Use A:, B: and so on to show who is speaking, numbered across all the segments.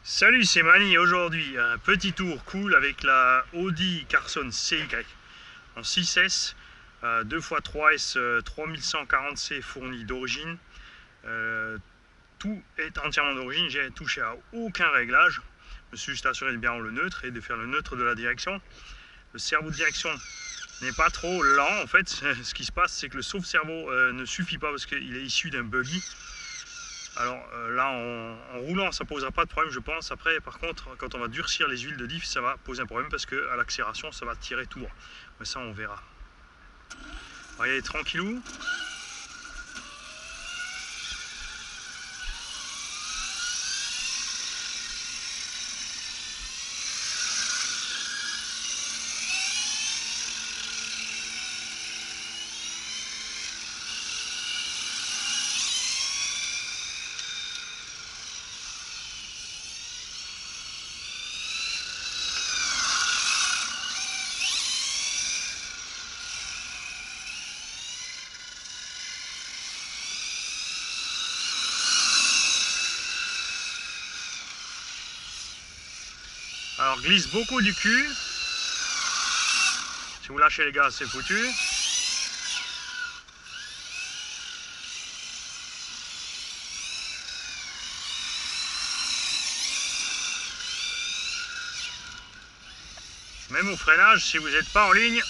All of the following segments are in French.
A: Salut, c'est Mani. Aujourd'hui, un petit tour cool avec la Audi Carson CY en 6S, 2x3S 3140C fourni d'origine. Tout est entièrement d'origine, j'ai touché à aucun réglage. Je me suis juste assuré de bien le neutre et de faire le neutre de la direction. Le cerveau de direction n'est pas trop lent en fait. Ce qui se passe, c'est que le sauve-cerveau ne suffit pas parce qu'il est issu d'un buggy. Alors là, en roulant, ça ne posera pas de problème, je pense. Après, par contre, quand on va durcir les huiles de diff, ça va poser un problème parce qu'à l'accélération, ça va tirer tout droit. Mais ça, on verra. Regardez, tranquillou. Alors, glisse beaucoup du cul. Si vous lâchez les gaz, c'est foutu. Même au freinage, si vous n'êtes pas en ligne,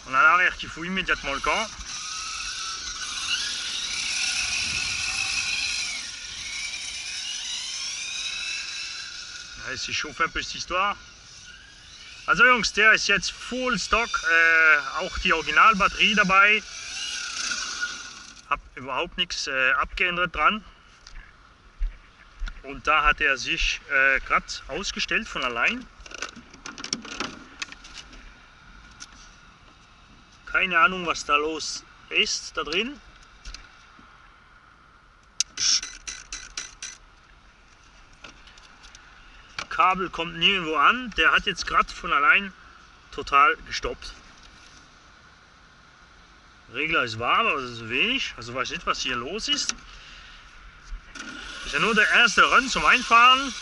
A: on a l'arrière qui fout immédiatement le camp. Allez, c'est chauffe un peu cette histoire. Also Jungs, der ist jetzt Full Stock, auch die Originalbatterie dabei. Hab überhaupt nichts abgeändert dran. Und da hat er sich gerade ausgestellt von allein. Keine Ahnung, was da los ist da drin. Kabel kommt nirgendwo an, der hat jetzt gerade von allein total gestoppt. Regler ist warm, aber das ist wenig, also weiß nicht, was hier los ist. Ist ja nur der erste Run zum Einfahren.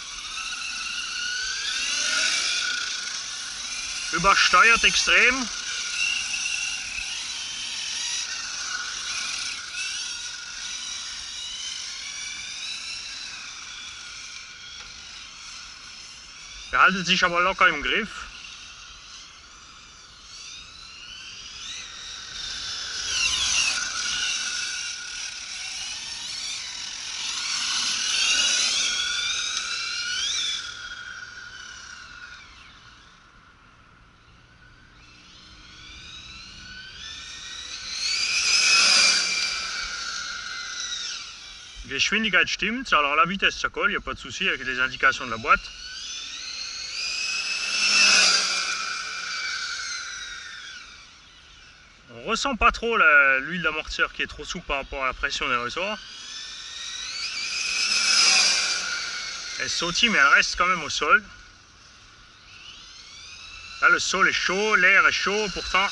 A: Übersteuert extrem. Er haltet sich aber locker im Griff. Die Geschwindigkeit stimmt, alors la vitesse ça colle, il n'y a pas de souci avec les indications de la boîte. On ressent pas trop l'huile d'amortisseur qui est trop souple par rapport à la pression des ressorts. Elle sautille mais elle reste quand même au sol. Là le sol est chaud, l'air est chaud, pourtant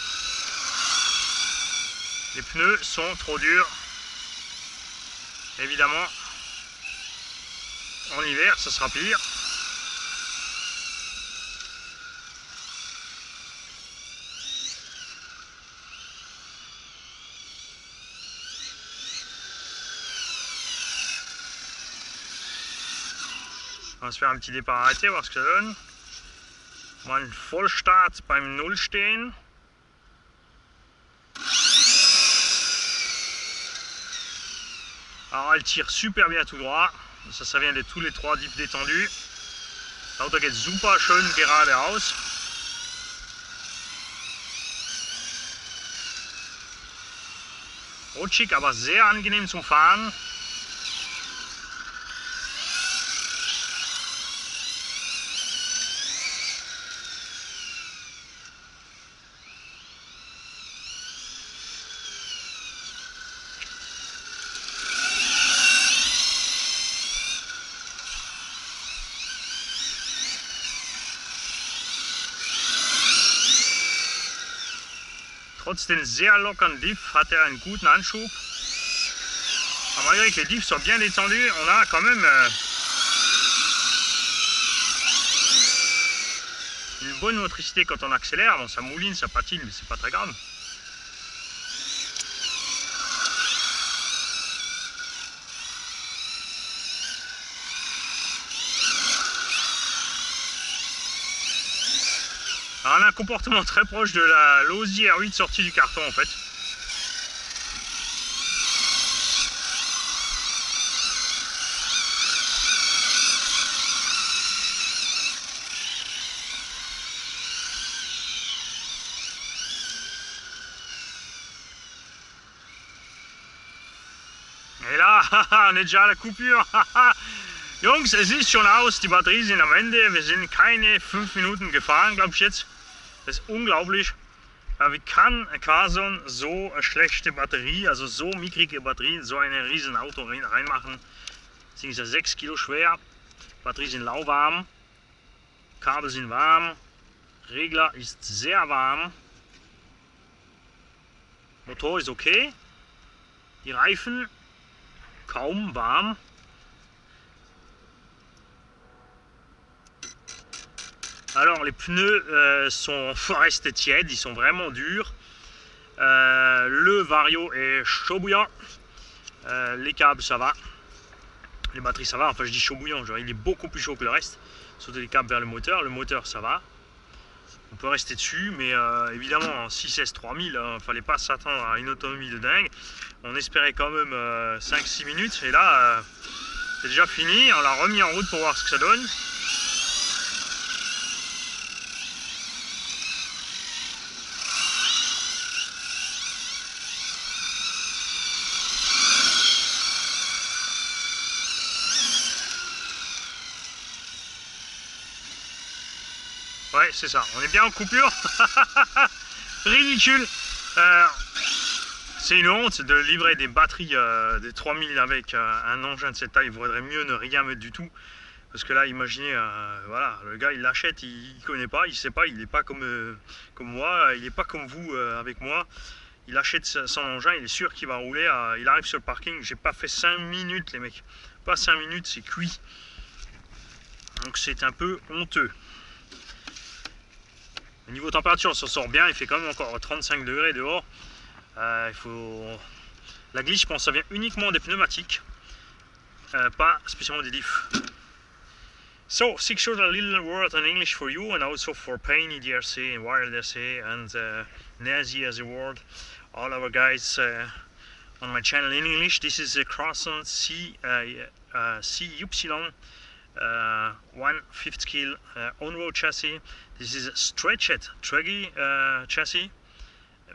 A: les pneus sont trop durs. Évidemment, en hiver ça sera pire. On va se faire un petit départ arrêté, voir ce que ça donne. Mal einen Vollstart beim Null stehen. Alors elle tire super bien tout droit. Ça vient de tous les trois diffs détendus. L'Auto geht super schön geradeaus. Rutschig, aber sehr angenehm zum Fahren. Trotz den sehr lockeren Diff hat er einen guten Anschub. Alors, malgré que les diffs soient bien détendus, on a quand même une bonne motricité quand on accélère. Bon, ça mouline, ça patine, mais c'est pas très grave. Alors, on a un comportement très proche de la l'Audi R8 sortie du carton en fait. Et là, on est déjà à la coupure. Jungs, es ist schon aus, die Batterien sind am Ende. Wir sind keine 5 Minuten gefahren, glaube ich jetzt. Das ist unglaublich. Wie kann Carson so eine schlechte Batterie, also so mickrige Batterie, in so ein riesen Auto reinmachen? Das Ding ist ja 6 Kilo schwer. Batterien sind lauwarm. Kabel sind warm. Regler ist sehr warm. Motor ist okay. Die Reifen kaum warm. Alors les pneus sont restés tièdes, ils sont vraiment durs. Le Vario est chaud bouillant. Les câbles ça va. Les batteries ça va, enfin je dis chaud bouillant, genre il est beaucoup plus chaud que le reste. Surtout les câbles vers le moteur ça va. On peut rester dessus, mais évidemment en 6S 3000, fallait pas s'attendre à une autonomie de dingue. On espérait quand même 5-6 minutes, et là c'est déjà fini. On l'a remis en route pour voir ce que ça donne. Ouais, c'est ça, on est bien en coupure. Ridicule. C'est une honte de livrer des batteries des 3000 avec un engin de cette taille. Il vaudrait mieux ne rien mettre du tout. Parce que là, imaginez, voilà, le gars il l'achète, il ne connaît pas, il sait pas, il n'est pas comme moi, il n'est pas comme vous avec moi. Il achète son engin, il est sûr qu'il va rouler, il arrive sur le parking, j'ai pas fait 5 minutes les mecs. Pas 5 minutes, c'est cuit. Donc c'est un peu honteux. Au niveau température, on s'en sort bien, il fait quand même encore 35 degrés dehors. La glisse, je pense, ça vient uniquement des pneumatiques, pas spécialement des diffs. So, 6 short a little word in English for you and also for Paini DRC and Wild DRC and Nazi as a word. All our guys on my channel in English. This is a Crosson CY 1/5 scale on-road chassis. This is a stretched truggy chassis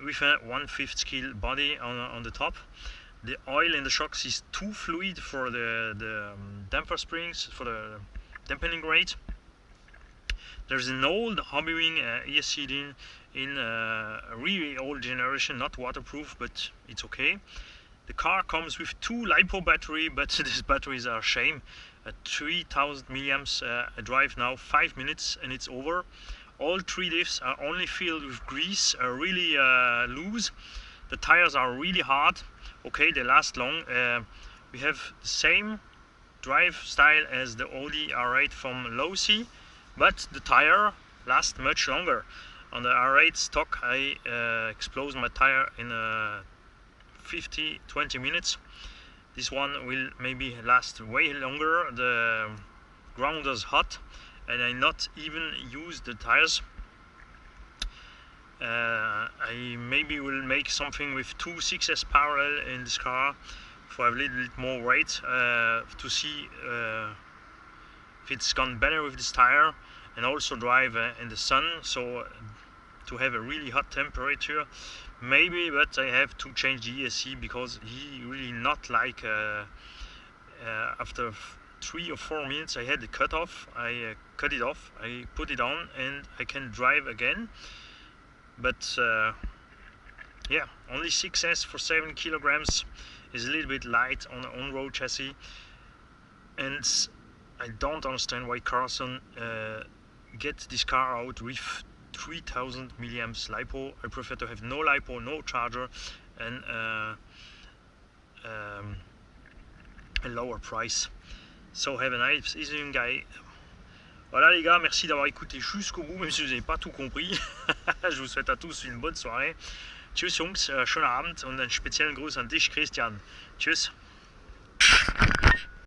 A: with a 1/5 scale body on the top. The oil in the shocks is too fluid for the damper springs, for the dampening rate. There's an old Hobbywing ESC in a really old generation, not waterproof, but it's okay. The car comes with 2 LiPo battery, but these batteries are a shame. 3000 milliamps. I drive now 5 minutes and it's over. All 3 diffs are only filled with grease, really loose. The tires are really hard. Okay, they last long. We have the same drive style as the Audi R8 from Losi, but the tire lasts much longer. On the R8 stock, I explode my tire in 50-20 minutes. This one will maybe last way longer. The ground is hot and I not even use the tires. I maybe will make something with 2 6S parallel in this car for a little bit more weight to see if it's gone better with this tire, and also drive in the sun, so to have a really hot temperature maybe, but I have to change the ESC because he really not like after 3 or 4 minutes I had the cut off. I cut it off, I put it on and I can drive again, but yeah, only 6S for 7 kilograms is a little bit light on the on-road chassis, and I don't understand why Carson get this car out with 3000 milliamps LiPo. I prefer to have no LiPo, no charger, and a lower price. So have a nice evening, guy. Voilà les gars, merci d'avoir écouté jusqu'au bout, même si vous n'avez pas tout compris. Je vous souhaite à tous une bonne soirée. Tschüss Jungs, schönen Abend und einen speziellen Gruß an dich Christian. Tschüss.